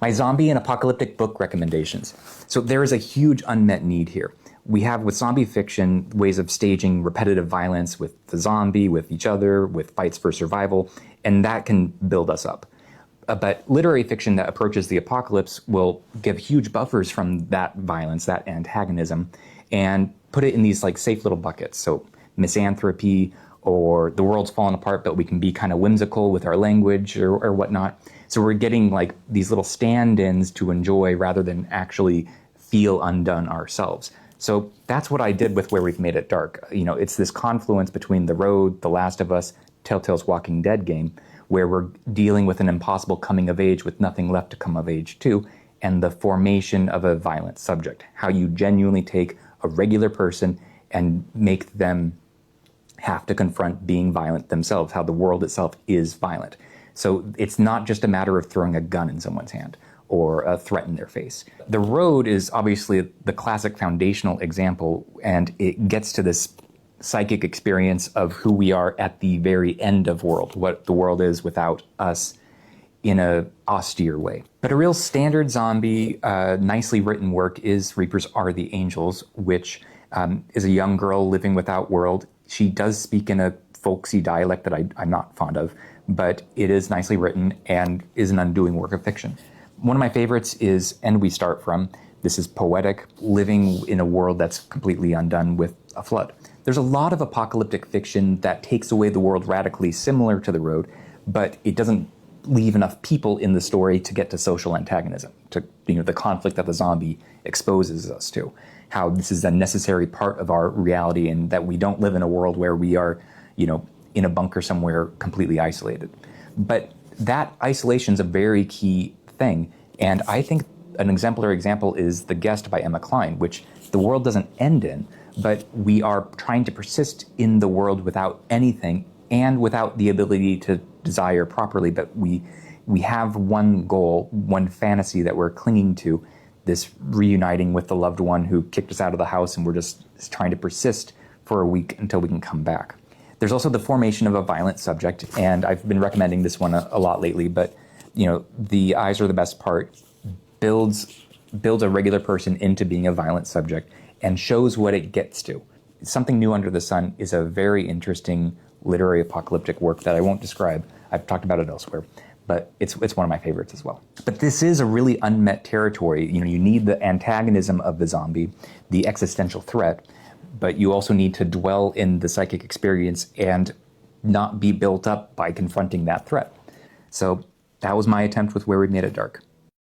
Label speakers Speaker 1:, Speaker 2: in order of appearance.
Speaker 1: My zombie and apocalyptic book recommendations. So there is a huge unmet need here. We have with zombie fiction ways of staging repetitive violence with the zombie, with each other, with fights for survival, and that can build us up. But literary fiction that approaches the apocalypse will give huge buffers from that violence, that antagonism, and put it in these like safe little buckets. So misanthropy, or the world's fallen apart, but we can be kind of whimsical with our language or whatnot. So we're getting like these little stand-ins to enjoy rather than actually feel undone ourselves. So that's what I did with Where We've Made It Dark. You know, it's this confluence between The Road, The Last of Us, Telltale's Walking Dead game, where we're dealing with an impossible coming of age with nothing left to come of age to, and the formation of a violent subject. How you genuinely take a regular person and make them have to confront being violent themselves, how the world itself is violent. So it's not just a matter of throwing a gun in someone's hand or a threat in their face. The Road is obviously the classic foundational example, and it gets to this psychic experience of who we are at the very end of world, what the world is without us in a austere way. But a real standard zombie, nicely written work is Reapers Are the Angels, which is a young girl living without world. She does speak in a folksy dialect that I'm not fond of, but it is nicely written and is an undoing work of fiction. One of my favorites is And We Start From. This is poetic, living in a world that's completely undone with a flood. There's a lot of apocalyptic fiction that takes away the world radically similar to The Road, but it doesn't leave enough people in the story to get to social antagonism, to the conflict that the zombie exposes us to. How this is a necessary part of our reality, and that we don't live in a world where we are, in a bunker somewhere completely isolated. But that isolation is a very key thing. And I think an exemplary example is The Guest by Emma Cline, which the world doesn't end in, but we are trying to persist in the world without anything and without the ability to desire properly. But we have one goal, one fantasy that we're clinging to, this reuniting with the loved one who kicked us out of the house, and we're just trying to persist for a week until we can come back. There's also the formation of a violent subject, and I've been recommending this one a lot lately, but The Eyes Are the Best Part builds a regular person into being a violent subject and shows what it gets to. Something New Under the Sun is a very interesting literary apocalyptic work that I won't describe. I've talked about it elsewhere, but it's one of my favorites as well. But this is a really unmet territory. You need the antagonism of the zombie, the existential threat, but you also need to dwell in the psychic experience and not be built up by confronting that threat. So that was my attempt with Where We've Made It Dark.